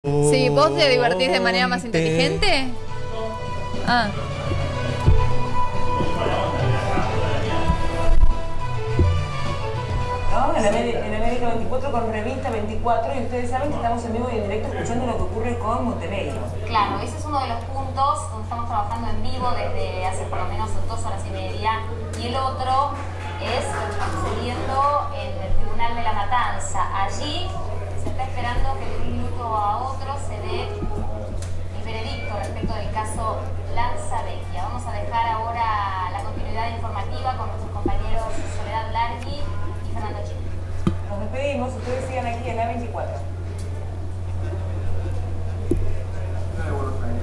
Sí, ¿vos te divertís de manera más inteligente? Ah. ¿No? En América 24 con Revista 24 y ustedes saben que estamos en vivo y en directo escuchando lo que ocurre con Montenegro. Claro, ese es uno de los puntos donde estamos trabajando en vivo desde hace por lo menos 2 horas y media, y el otro es lo que está sucediendo en el Tribunal de la Matanza. Allí se está esperando que de un minuto a otro se dé el veredicto respecto del caso Lanzavecchia. Vamos a dejar ahora la continuidad informativa con nuestros compañeros Soledad Largui y Fernando Chile. Nos despedimos, ustedes sigan aquí en la 24.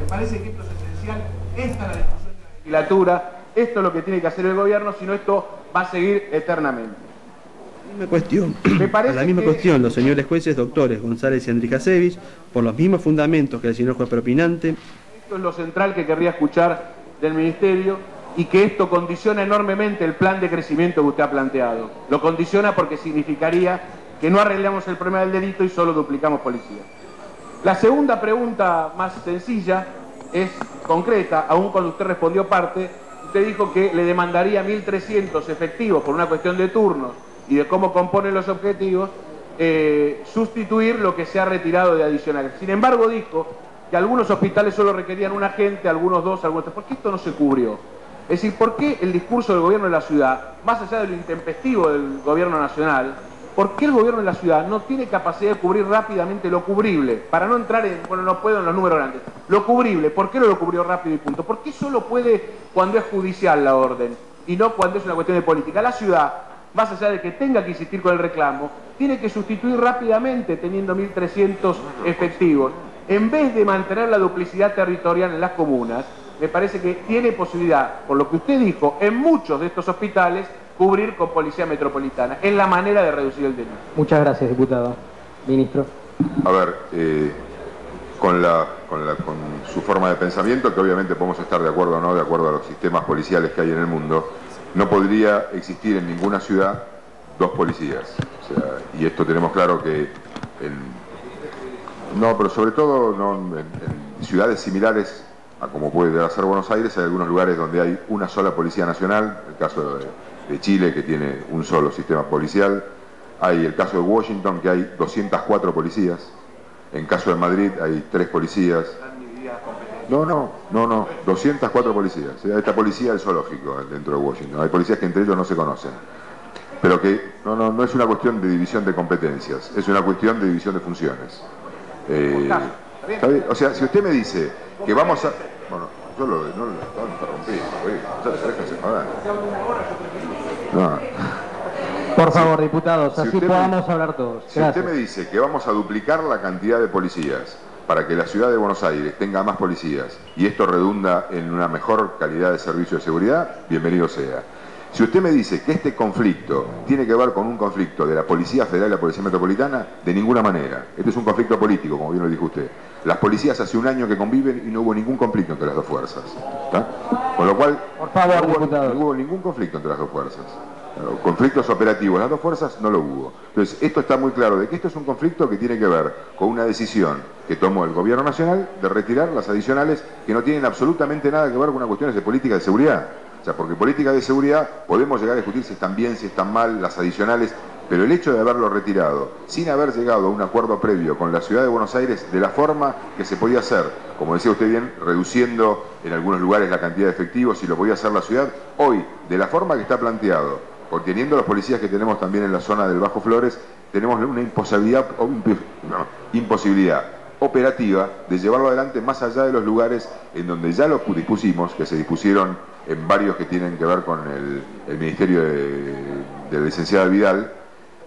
Me parece que esto es esencial, esta es la discusión de la legislatura, esto es lo que tiene que hacer el gobierno, si no esto va a seguir eternamente. A la misma cuestión, los señores jueces doctores González y Andrijasevich, por los mismos fundamentos que el señor juez propinante. Esto es lo central que querría escuchar del Ministerio, y que esto condiciona enormemente el plan de crecimiento que usted ha planteado. Lo condiciona porque significaría que no arreglamos el problema del delito y solo duplicamos policía. La segunda pregunta, más sencilla, es concreta. Aún cuando usted respondió parte, usted dijo que le demandaría 1.300 efectivos por una cuestión de turnos y de cómo componen los objetivos, sustituir lo que se ha retirado de adicionales. Sin embargo, dijo que algunos hospitales solo requerían un agente, algunos dos, algunos tres. ¿Por qué esto no se cubrió? Es decir, ¿por qué el discurso del gobierno de la ciudad, más allá de lo intempestivo del gobierno nacional, por qué el gobierno de la ciudad no tiene capacidad de cubrir rápidamente lo cubrible? Para no entrar en, bueno, no puedo en los números grandes. Lo cubrible, ¿por qué no lo cubrió rápido y punto? ¿Por qué solo puede cuando es judicial la orden y no cuando es una cuestión de política? La ciudad, más allá de que tenga que insistir con el reclamo, tiene que sustituir rápidamente teniendo 1.300 efectivos. En vez de mantener la duplicidad territorial en las comunas, me parece que tiene posibilidad, por lo que usted dijo, en muchos de estos hospitales, cubrir con policía metropolitana. Es la manera de reducir el delito. Muchas gracias, diputado. Ministro. A ver, con su forma de pensamiento, que obviamente podemos estar de acuerdo o no, de acuerdo a los sistemas policiales que hay en el mundo, no podría existir en ninguna ciudad dos policías. O sea, y esto tenemos claro que no, pero sobre todo no, en ciudades similares a como puede llegar a ser Buenos Aires, hay algunos lugares donde hay una sola policía nacional, el caso de Chile, que tiene un solo sistema policial, hay el caso de Washington, que hay 204 policías, en caso de Madrid hay 3 policías. No, 204 policías. Esta policía es zoológico dentro de Washington, hay policías que entre ellos no se conocen. Pero que no es una cuestión de división de competencias, es una cuestión de división de funciones. O sea, si usted me dice que vamos a... Bueno, yo no lo interrumpí, déjense joder. No. Por favor, diputados, así podamos hablar todos. Si usted me dice que vamos a duplicar la cantidad de policías para que la ciudad de Buenos Aires tenga más policías y esto redunda en una mejor calidad de servicio de seguridad, bienvenido sea. Si usted me dice que este conflicto tiene que ver con un conflicto de la Policía Federal y la Policía Metropolitana, de ninguna manera. Este es un conflicto político, como bien lo dijo usted. Las policías hace un año que conviven y no hubo ningún conflicto entre las dos fuerzas. ¿Está? Con lo cual, por favor, no hubo ningún conflicto entre las dos fuerzas. Conflictos operativos, las dos fuerzas no lo hubo. Entonces, esto está muy claro de que esto es un conflicto que tiene que ver con una decisión que tomó el gobierno nacional de retirar las adicionales que no tienen absolutamente nada que ver con una cuestión de política de seguridad. O sea, porque política de seguridad podemos llegar a discutir si están bien, si están mal, las adicionales, pero el hecho de haberlo retirado, sin haber llegado a un acuerdo previo con la ciudad de Buenos Aires, de la forma que se podía hacer, como decía usted bien, reduciendo en algunos lugares la cantidad de efectivos, si lo podía hacer la ciudad, hoy, de la forma que está planteado, porque teniendo los policías que tenemos también en la zona del Bajo Flores, tenemos una imposibilidad operativa de llevarlo adelante más allá de los lugares en donde ya lo dispusimos, que se dispusieron en varios que tienen que ver con el Ministerio de la licenciada Vidal,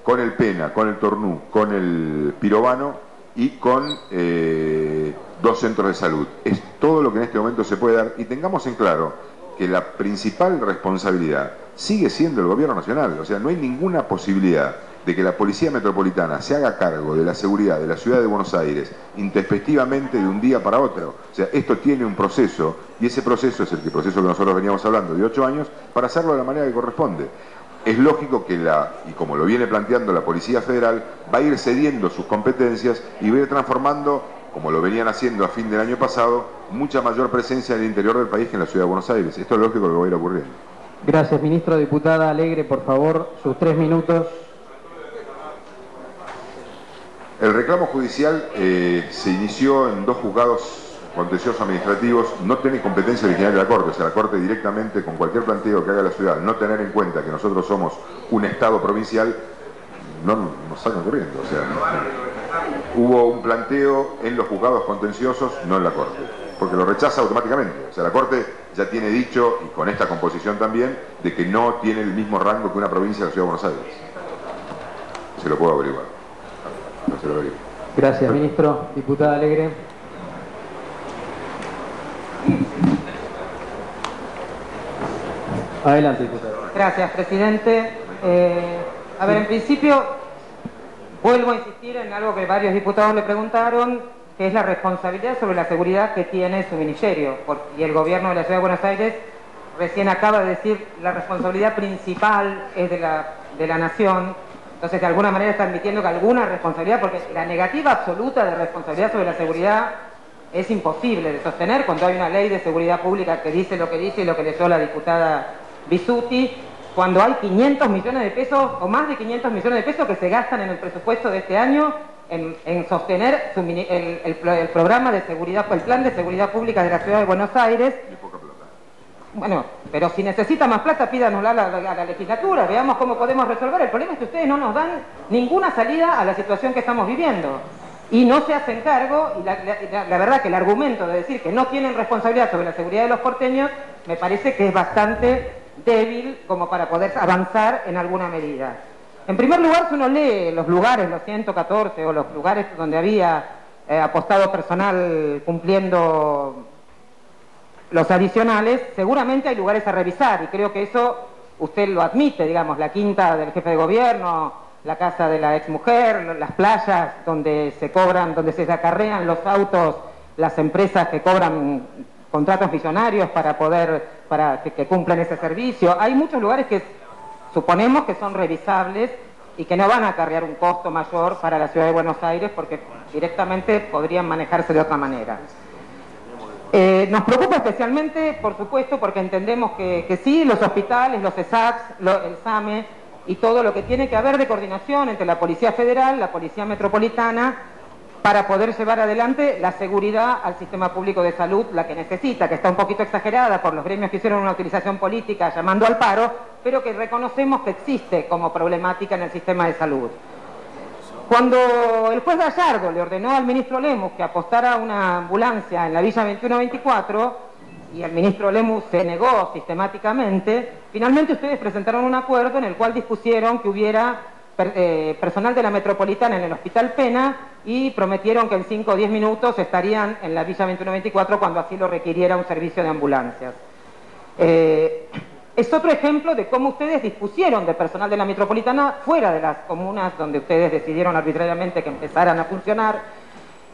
con el Pena, con el Tornú, con el Pirovano y con 2 centros de salud. Es todo lo que en este momento se puede dar, y tengamos en claro que la principal responsabilidad sigue siendo el gobierno nacional. O sea, no hay ninguna posibilidad de que la Policía Metropolitana se haga cargo de la seguridad de la ciudad de Buenos Aires intempestivamente de un día para otro. O sea, esto tiene un proceso, y ese proceso es el proceso que nosotros veníamos hablando de 8 años, para hacerlo de la manera que corresponde. Es lógico que y como lo viene planteando la Policía Federal, va a ir cediendo sus competencias y va a ir transformando como lo venían haciendo a fin del año pasado, mucha mayor presencia en el interior del país que en la ciudad de Buenos Aires. Esto es lógico que va a ir ocurriendo. Gracias, ministro. Diputada Alegre, por favor, sus 3 minutos. El reclamo judicial se inició en 2 juzgados contenciosos administrativos. No tiene competencia original de la Corte, o sea, la Corte directamente, con cualquier planteo que haga la ciudad, no tener en cuenta que nosotros somos un Estado provincial, no nos sacan corriendo. O sea, hubo un planteo en los juzgados contenciosos, no en la Corte, porque lo rechaza automáticamente. O sea, la Corte ya tiene dicho, y con esta composición también, de que no tiene el mismo rango que una provincia de la Ciudad de Buenos Aires. Se lo puedo averiguar. No se lo averiguo. Gracias, ministro. Diputada Alegre. Adelante, diputado. Gracias, presidente. A ver, en principio, vuelvo a insistir en algo que varios diputados le preguntaron, que es la responsabilidad sobre la seguridad que tiene su ministerio. Y el gobierno de la Ciudad de Buenos Aires recién acaba de decir la responsabilidad principal es de la nación. Entonces, de alguna manera está admitiendo que alguna responsabilidad, porque la negativa absoluta de responsabilidad sobre la seguridad es imposible de sostener cuando hay una ley de seguridad pública que dice lo que dice y lo que leyó la diputada Bisutti, cuando hay 500 millones de pesos o más de 500 millones de pesos que se gastan en el presupuesto de este año en sostener el programa de seguridad, el plan de seguridad pública de la Ciudad de Buenos Aires. Bueno, pero si necesita más plata, pídanosla a la legislatura, veamos cómo podemos resolver. El problema es que ustedes no nos dan ninguna salida a la situación que estamos viviendo. Y no se hacen cargo, y la verdad que el argumento de decir que no tienen responsabilidad sobre la seguridad de los porteños, me parece que es bastante débil como para poder avanzar en alguna medida. En primer lugar, si uno lee los lugares, los 114, o los lugares donde había apostado personal cumpliendo los adicionales, seguramente hay lugares a revisar, y creo que eso usted lo admite, digamos, la quinta del jefe de gobierno, la casa de la exmujer, las playas donde se cobran, donde se acarrean los autos, las empresas que cobran contratos millonarios para que cumplan ese servicio. Hay muchos lugares que suponemos que son revisables y que no van a acarrear un costo mayor para la Ciudad de Buenos Aires porque directamente podrían manejarse de otra manera. Nos preocupa especialmente, por supuesto, porque entendemos que sí, los hospitales, los ESACs, el SAME y todo lo que tiene que haber de coordinación entre la Policía Federal, la Policía Metropolitana, para poder llevar adelante la seguridad al sistema público de salud, la que necesita, que está un poquito exagerada por los gremios que hicieron una utilización política llamando al paro, pero que reconocemos que existe como problemática en el sistema de salud. Cuando el juez Gallardo le ordenó al ministro Lemus que apostara una ambulancia en la Villa 2124, y el ministro Lemus se negó sistemáticamente, finalmente ustedes presentaron un acuerdo en el cual dispusieron que hubiera personal de la Metropolitana en el Hospital Pena y prometieron que en 5 o 10 minutos estarían en la Villa 2124 cuando así lo requiriera un servicio de ambulancias. Es otro ejemplo de cómo ustedes dispusieron de personal de la Metropolitana fuera de las comunas donde ustedes decidieron arbitrariamente que empezaran a funcionar.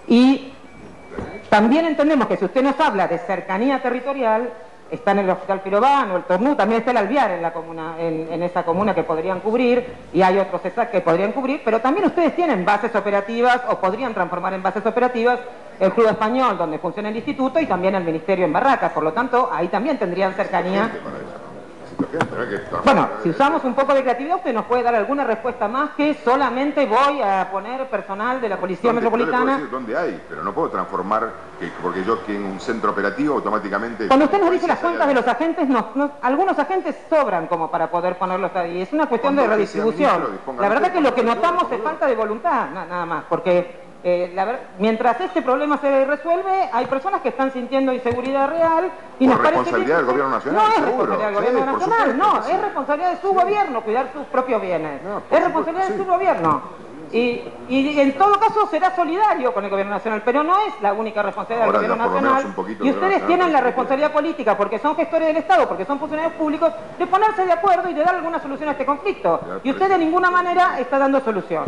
Y también entendemos que si usted nos habla de cercanía territorial, está en el Hospital Pirobano, el Tornú, también está el Alvear en la comuna, en esa comuna que podrían cubrir, y hay otros ESAC que podrían cubrir, pero también ustedes tienen bases operativas o podrían transformar en bases operativas el Club Español, donde funciona el instituto, y también el Ministerio en Barracas. Por lo tanto, ahí también tendrían cercanía. Bueno, si usamos un poco de creatividad, usted nos puede dar alguna respuesta más que solamente voy a poner personal de la Policía Metropolitana. Yo le puedo decir dónde hay, pero no puedo transformar, porque yo que en un centro operativo automáticamente... Cuando usted nos dice las cuentas de los agentes, algunos agentes sobran como para poder ponerlos ahí. Es una cuestión de redistribución. La verdad que lo que notamos es falta de voluntad, nada más, porque... mientras este problema se resuelve, hay personas que están sintiendo inseguridad real y nos parece que responsabilidad del gobierno nacional. No es responsabilidad del gobierno nacional, no, es responsabilidad de su gobierno cuidar sus propios bienes. Es responsabilidad de su gobierno. Y en todo caso será solidario con el gobierno nacional, pero no es la única responsabilidad del gobierno nacional. Y ustedes tienen la responsabilidad política, porque son gestores del Estado, porque son funcionarios públicos, de ponerse de acuerdo y de dar alguna solución a este conflicto. Y usted de ninguna manera está dando solución.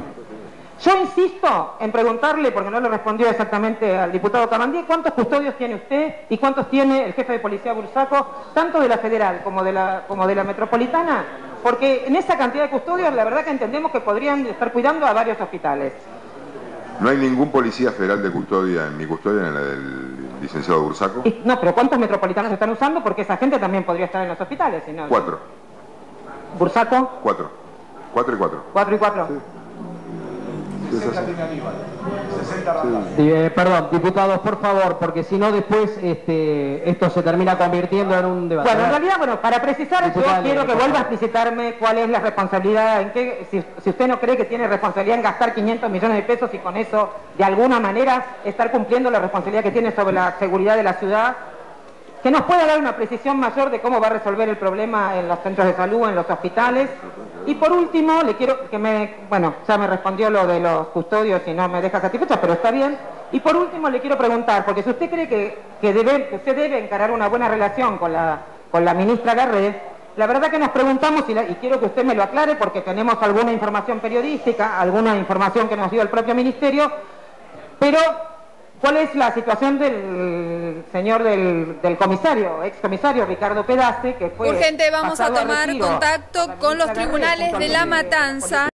Yo insisto en preguntarle, porque no le respondió exactamente al diputado Cabandier, ¿cuántos custodios tiene usted y cuántos tiene el jefe de policía Bursaco, tanto de la federal como de la metropolitana? Porque en esa cantidad de custodios la verdad que entendemos que podrían estar cuidando a varios hospitales. No hay ningún policía federal de custodia en mi custodia, en la del licenciado Bursaco. No, pero ¿cuántos metropolitanos están usando? Porque esa gente también podría estar en los hospitales. Si no... 4. ¿Bursaco? 4. 4 y 4. 4 y 4. Sí. 60 tiene Aníbal. 60 perdón, diputados, por favor, porque si no después esto se termina convirtiendo en un debate. Bueno, en realidad, para precisar, Diputada, yo quiero que vuelva a explicitarme cuál es la responsabilidad, si usted no cree que tiene responsabilidad en gastar 500 millones de pesos y con eso, de alguna manera, estar cumpliendo la responsabilidad que tiene sobre la seguridad de la ciudad, que nos pueda dar una precisión mayor de cómo va a resolver el problema en los centros de salud, en los hospitales. Y por último, le quiero que ya me respondió lo de los custodios y no me deja satisfecha, pero está bien. Y por último le quiero preguntar, porque si usted cree que usted debe encarar una buena relación con la ministra Garré, la verdad que nos preguntamos, y quiero que usted me lo aclare porque tenemos alguna información periodística, alguna información que nos dio el propio ministerio, pero ¿cuál es la situación del señor del comisario, excomisario Ricardo Pedace, que fue urgente? Vamos a tomar retiro contacto con los tribunales de La Matanza.